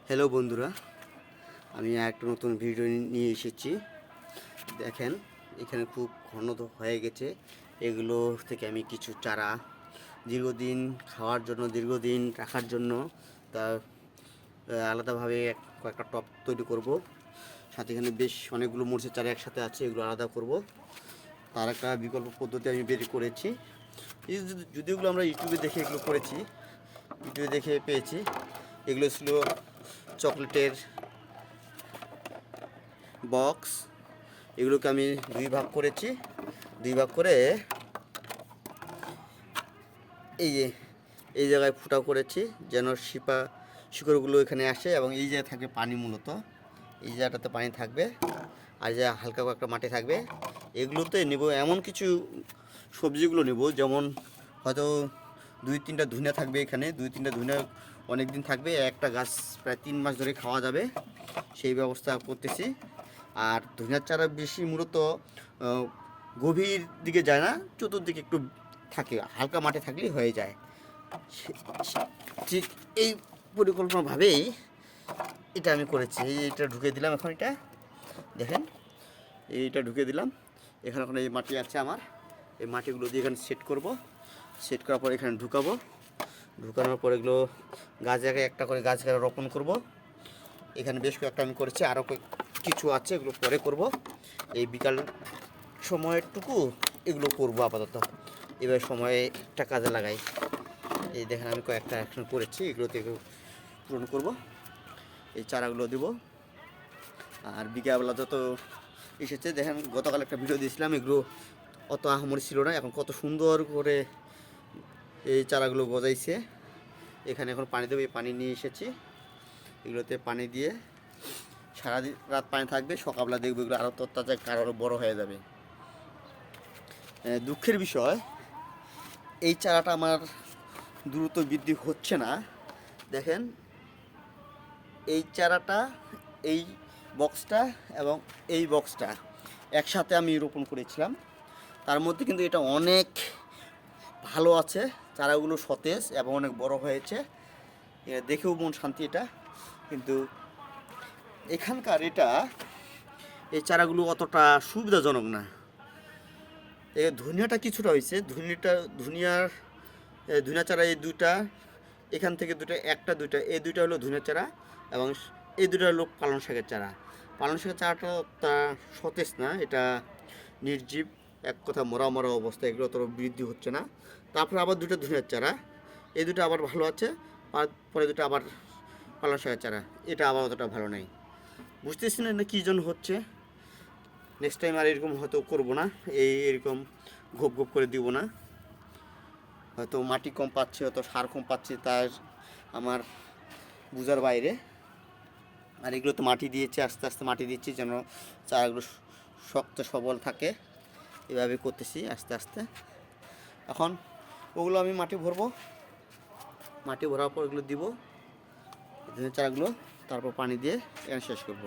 Hello বন্ধুরা, আমি একটা নতুন ভিডিও নিয়ে এসেছি। দেখেন, এখানে খুব ঘন হয়ে গেছে। এগুলো থেকে আমি কিছু চারা দীর্ঘদিন খাওয়ার জন্য, দীর্ঘদিন রাখার জন্য তা আলাদাভাবে কয়েকটা টব তৈরি করব। সাথে এখানে বেশ অনেকগুলো মরিচের চারা একসাথে আছে, এগুলো আলাদা করব। তার একটা বিকল্প পদ্ধতি আমি বের করেছি। এই যদিওগুলো আমরা ইউটিউবে দেখে এগুলো করেছি, ইউটিউবে দেখে পেয়েছি। এগুলো ছিল চকলেটের বক্স। এগুলোকে আমি দুই ভাগ করেছি। দুই ভাগ করে এই জায়গায় ফুটা করেছি যেন শিকড়গুলো এখানে আসে এবং এই জায়গায় থাকবে পানি। মূলত এই জায়গাটাতে পানি থাকবে আর যা হালকা একটা মাটি থাকবে। এগুলোতে নেব এমন কিছু সবজিগুলো নেব, যেমন হয়তো 2-3টা ধনিয়া থাকবে এখানে। 2-3টা ধনিয়া অনেক দিন থাকবে, একটা গাছ প্রায় 3 মাস ধরে খাওয়া যাবে, সেই ব্যবস্থা করতেছি। আর ধনিয়ার চারা বেশি মূলত গভীর দিকে যায় না, চতুর্দিকে একটু থাকে, হালকা মাটি থাকলেই হয়ে যায়। ঠিক এই পরিকল্পনাভাবেই এটা আমি করেছি। এইটা ঢুকে দিলাম এখন। এটা দেখেন, এইটা ঢুকে দিলাম এখানে। এখন এই মাটি আছে আমার, এই মাটিগুলো দিয়ে এখানে সেট করব। সেট করার পর এখানে ঢুকাবো। ঢুকানোর পর এগুলো গাছ জায়গায় একটা করে গাছ রোপণ করব। এখানে বেশ কয়েকটা আমি করেছি, আরও কিছু আছে, এগুলো পরে করব। এই বিকাল সময়টুকু এগুলো করব আপাতত। এবার সময়টা কাজে লাগাই। এই দেখেন, আমি কয়েকটা এখন করেছি, এগুলোতে পূরণ করব। এই চারাগুলো দেব। আর বিকালবেলা যত এসেছে দেখেন, গতকাল একটা ভিডিও দিয়েছিলাম, এগুলো অত আহামরি ছিল না, এখন কত সুন্দর করে এই চারাগুলো গজাইছে। এখানে এখন পানি দেবো। এই পানি নিয়ে এসেছি, এগুলোতে পানি দিয়ে সারা রাত পানি থাকবে। সকালবেলা দেখবো এগুলো আরও তরতাজা, আরও বড় হয়ে যাবে। দুঃখের বিষয়, এই চারাটা আমার দ্রুত বৃদ্ধি হচ্ছে না। দেখেন, এই চারাটা, এই বক্সটা এবং এই বক্সটা একসাথে আমি রোপণ করেছিলাম। তার মধ্যে কিন্তু এটা অনেক ভালো আছে, চারাগুলো সতেজ এবং অনেক বড় হয়েছে, দেখেও মন শান্তি। এটা কিন্তু এখানকার এই চারাগুলো অতটা সুবিধাজনক না। ধনিয়াটা কিছুটা হয়েছে, ধনিয়া চারা এই দুইটা, এখান থেকে দুটো, একটা দুইটা, এই দুইটা হলো ধনিয়া চারা এবং এই দুটো হলো পালং শাকের চারা। পালং শাকের চারাটা তা সতেজ না, এটা নির্জীব, এক কথা মরা মরা অবস্থা, এগুলো অত বৃদ্ধি হচ্ছে না। তারপরে আবার দুটো ধনিয়ার চারা, এই দুটো আবার ভালো আছে। পরে দুটো আবার পালং শাকের চারা, এটা আবার অতটা ভালো নেই। বুঝতেছি না কী জন্য হচ্ছে। নেক্সট টাইম আর এরকম হয়তো করবো না, এরকম ঘোপ ঘোপ করে দিব না। হয়তো মাটি কম পাচ্ছে, হয়তো সার কম পাচ্ছে, তার আমার বুঝার বাইরে। আর এগুলো তো মাটি দিয়েছি, আস্তে আস্তে মাটি দিচ্ছি যেন চারাগুলো শক্ত সবল থাকে। এভাবে করতেছি আস্তে আস্তে। এখন ওগুলো আমি মাটি ভরবো, মাটি ভরার পর এগুলো দিব চারাগুলো, তারপর পানি দিয়ে এখানে শেষ করব।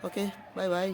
ওকে, বাই বাই।